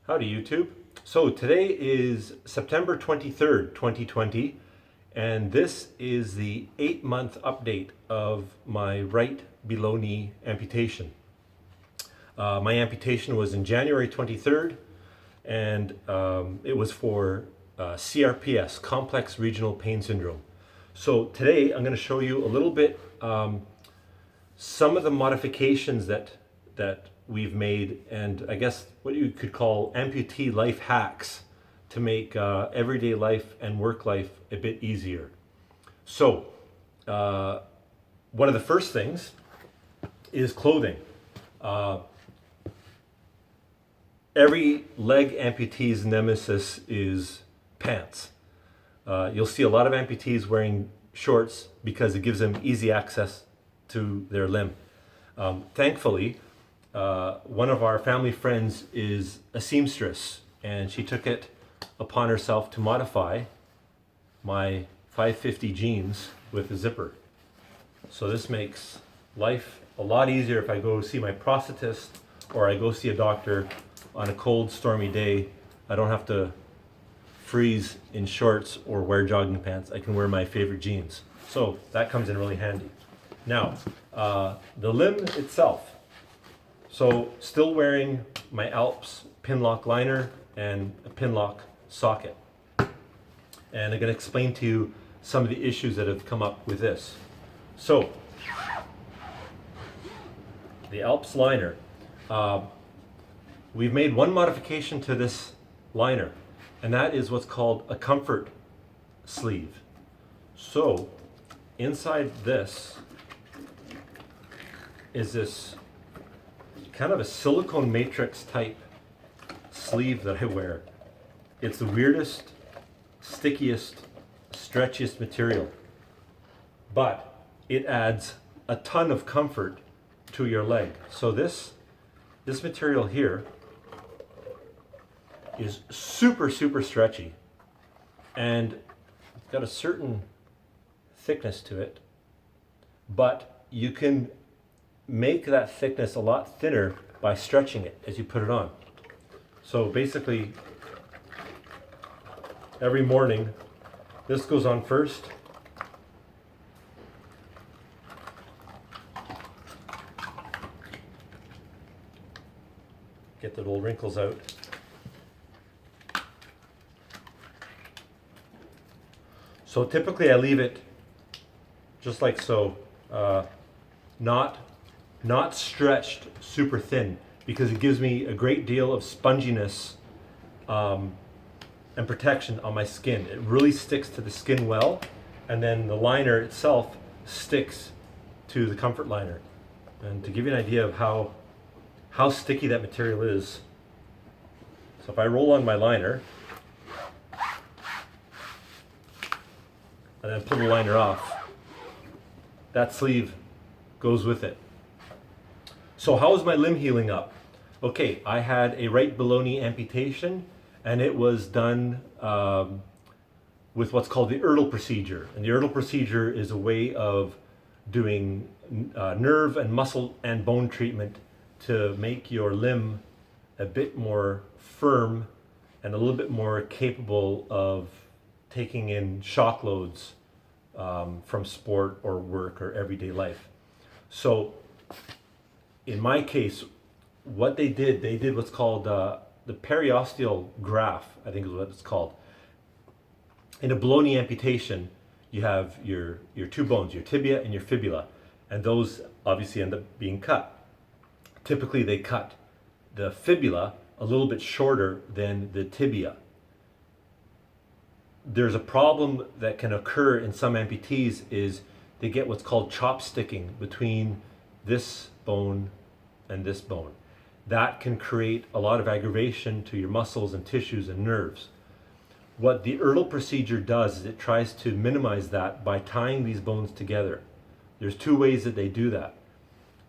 Howdy YouTube. So today is September 23rd, 2020, and this is the 8-month update of my right below knee amputation. My amputation was in January 23rd, and it was for CRPS, Complex Regional Pain Syndrome. So today I'm going to show you a little bit some of the modifications that we've made, and I guess what you could call amputee life hacks to make everyday life and work life a bit easier. So one of the first things is clothing. Every leg amputee's nemesis is pants. You'll see a lot of amputees wearing shorts because it gives them easy access to their limb. Thankfully, one of our family friends is a seamstress, and she took it upon herself to modify my 550 jeans with a zipper. So this makes life a lot easier if I go see my prosthetist or I go see a doctor on a cold, stormy day. I don't have to freeze in shorts or wear jogging pants. I can wear my favorite jeans. So that comes in really handy. Now, the limb itself. So still wearing my Alps pin lock liner and a pin lock socket. And I'm going to explain to you some of the issues that have come up with this. So the Alps liner, we've made one modification to this liner, and that is what's called a comfort sleeve. So inside this is this kind of a silicone matrix type sleeve that I wear. It's the weirdest, stickiest, stretchiest material, but it adds a ton of comfort to your leg. So this material here is super stretchy, and it's got a certain thickness to it, but you can make that thickness a lot thinner by stretching it as you put it on. So basically, every morning, this goes on first. Get the little wrinkles out. So typically I leave it just like so, not stretched super thin, because it gives me a great deal of sponginess and protection on my skin. It really sticks to the skin well, and then the liner itself sticks to the comfort liner. And to give you an idea of how sticky that material is, so if I roll on my liner and then pull the liner off, that sleeve goes with it. So how is my limb healing up? Okay, I had a right below knee amputation, and it was done with what's called the Erdl procedure. And the Erdl procedure is a way of doing nerve and muscle and bone treatment to make your limb a bit more firm and a little bit more capable of taking in shock loads from sport or work or everyday life. So in my case, what they did what's called the periosteal graft, I think is what it's called. In a below knee amputation, you have your two bones, your tibia and your fibula, and those obviously end up being cut. Typically they cut the fibula a little bit shorter than the tibia. There's a problem that can occur in some amputees is they get what's called chop sticking between this bone and this bone. That can create a lot of aggravation to your muscles and tissues and nerves. What the Erdl procedure does is it tries to minimize that by tying these bones together. There's two ways that they do that.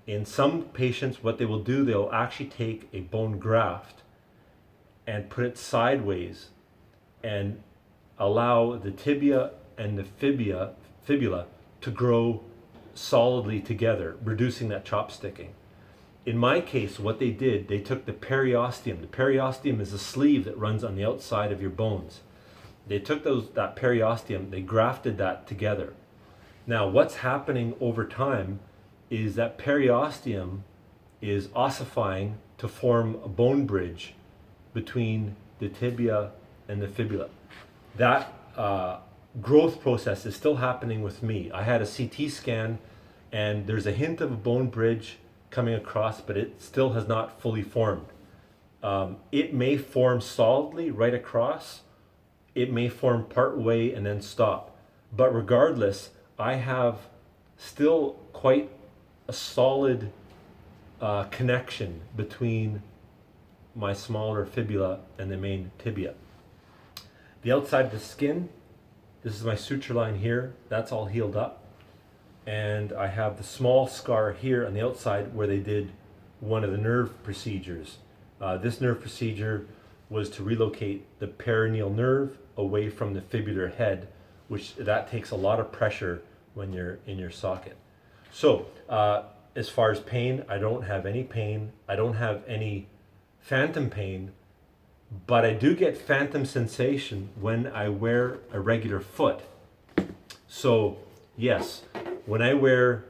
In some patients, what they will do, they'll actually take a bone graft and put it sideways and allow the tibia and the fibula to grow solidly together, reducing that chop sticking. in my case, what they did, they took the periosteum. The periosteum is a sleeve that runs on the outside of your bones. They took that periosteum, they grafted that together. Now, what's happening over time is that periosteum is ossifying to form a bone bridge between the tibia and the fibula. That growth process is still happening with me. I had a CT scan, and there's a hint of a bone bridge coming across, but it still has not fully formed. It may form solidly right across. It may form part way and then stop. But regardless, I have still quite a solid connection between my smaller fibula and the main tibia. The outside of the skin, this is my suture line here, that's all healed up. And I have the small scar here on the outside where they did one of the nerve procedures. This nerve procedure was to relocate the perineal nerve away from the fibular head, which that takes a lot of pressure when you're in your socket. So as far as pain, I don't have any pain. I don't have any phantom pain, but I do get phantom sensation when I wear a regular foot. So yes, when I wear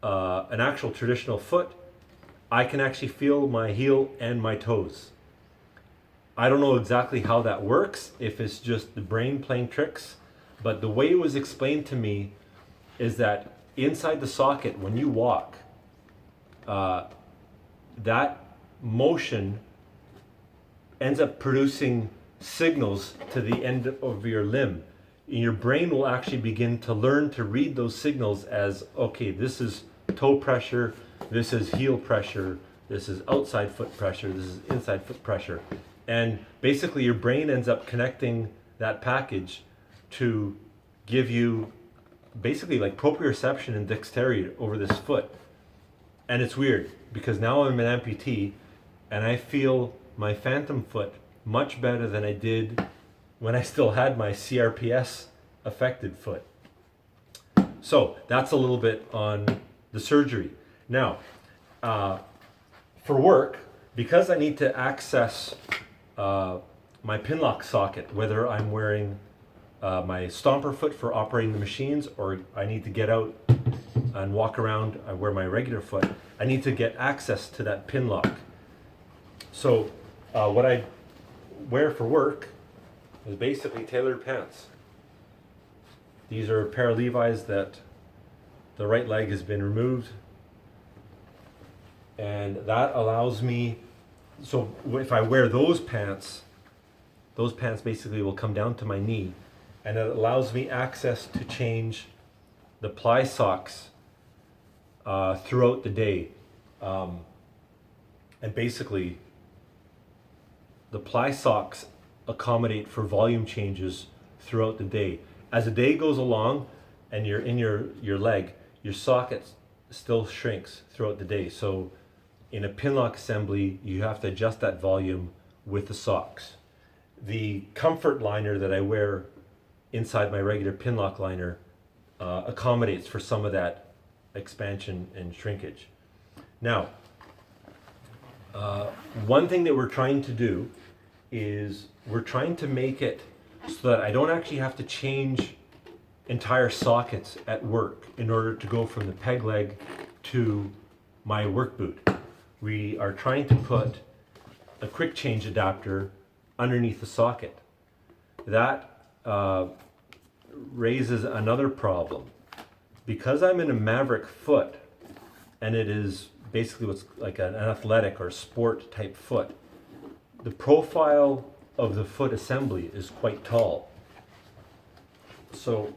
an actual traditional foot, I can actually feel my heel and my toes. I don't know exactly how that works, if it's just the brain playing tricks, but the way it was explained to me is that inside the socket, when you walk, that motion ends up producing signals to the end of your limb. Your brain will actually begin to learn to read those signals as, okay, this is toe pressure, this is heel pressure, this is outside foot pressure, this is inside foot pressure. And basically your brain ends up connecting that package to give you basically like proprioception and dexterity over this foot. And it's weird because now I'm an amputee and I feel my phantom foot much better than I did when I still had my CRPS affected foot. So that's a little bit on the surgery. Now, for work, because I need to access my pin lock socket, whether I'm wearing my stomper foot for operating the machines or I need to get out and walk around, I wear my regular foot, I need to get access to that pin lock. So what I wear for work is basically tailored pants. These are a pair of Levi's that the right leg has been removed, and that allows me, so if I wear those pants basically will come down to my knee, and it allows me access to change the ply socks throughout the day. And basically the ply socks accommodate for volume changes throughout the day. As the day goes along and you're in your leg, your socket still shrinks throughout the day. So in a pin lock assembly, you have to adjust that volume with the socks. The comfort liner that I wear inside my regular pin lock liner accommodates for some of that expansion and shrinkage. Now, one thing that we're trying to do is we're trying to make it so that I don't actually have to change entire sockets at work in order to go from the peg leg to my work boot. We are trying to put a quick change adapter underneath the socket. That raises another problem. Because I'm in a Maverick foot, and it is basically what's like an athletic or sport type foot, the profile of the foot assembly is quite tall. So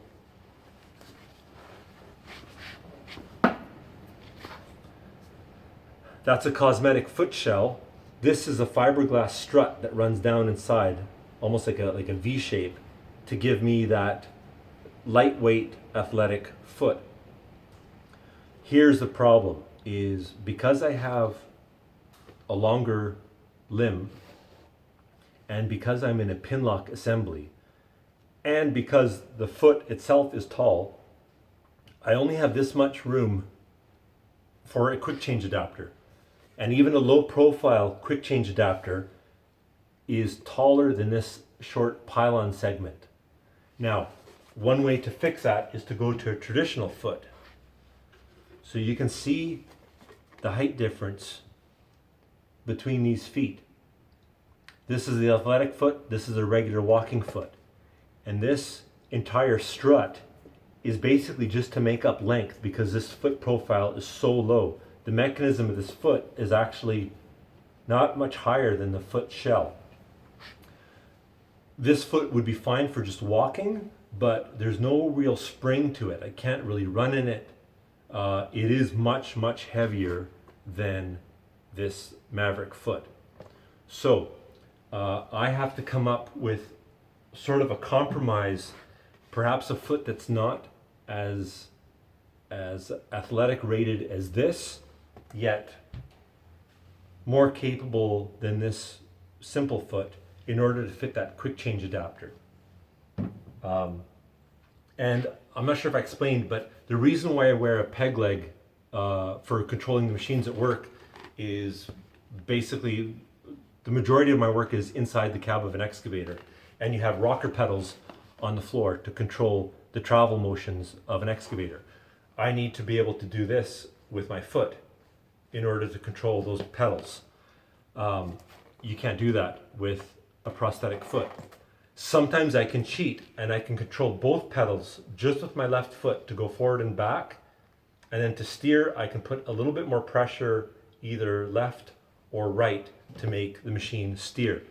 that's a cosmetic foot shell. This is a fiberglass strut that runs down inside, almost like a V shape, to give me that lightweight athletic foot. Here's the problem, is because I have a longer limb, and because I'm in a pin lock assembly, and because the foot itself is tall, I only have this much room for a quick change adapter. And even a low profile quick change adapter is taller than this short pylon segment. Now, one way to fix that is to go to a traditional foot. So you can see the height difference between these feet. This is the athletic foot, this is a regular walking foot. And this entire strut is basically just to make up length because this foot profile is so low. The mechanism of this foot is actually not much higher than the foot shell. This foot would be fine for just walking, but there's no real spring to it. I can't really run in it. It is much, much heavier than this Maverick foot. So I have to come up with sort of a compromise, perhaps a foot that's not as athletic rated as this, yet more capable than this simple foot in order to fit that quick change adapter. And I'm not sure if I explained, but the reason why I wear a peg leg for controlling the machines at work is basically the majority of my work is inside the cab of an excavator, and you have rocker pedals on the floor to control the travel motions of an excavator. I need to be able to do this with my foot in order to control those pedals. You can't do that with a prosthetic foot. Sometimes I can cheat and I can control both pedals just with my left foot to go forward and back, and then to steer I can put a little bit more pressure either left or right to make the machine steer.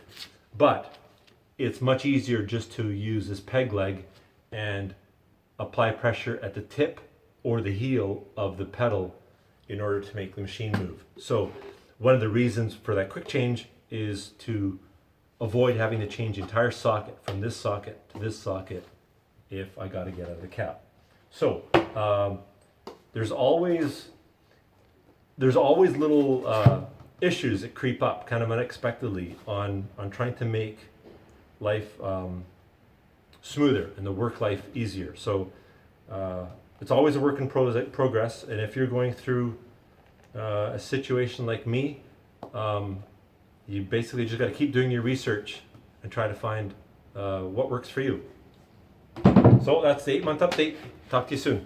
But it's much easier just to use this peg leg and apply pressure at the tip or the heel of the pedal in order to make the machine move. So one of the reasons for that quick change is to avoid having to change the entire socket from this socket to this socket if I got to get out of the cab. So there's always little issues that creep up kind of unexpectedly on trying to make life smoother and the work life easier. So it's always a work in progress, and if you're going through a situation like me, you basically just got to keep doing your research and try to find what works for you. So that's the 8-month update. Talk to you soon.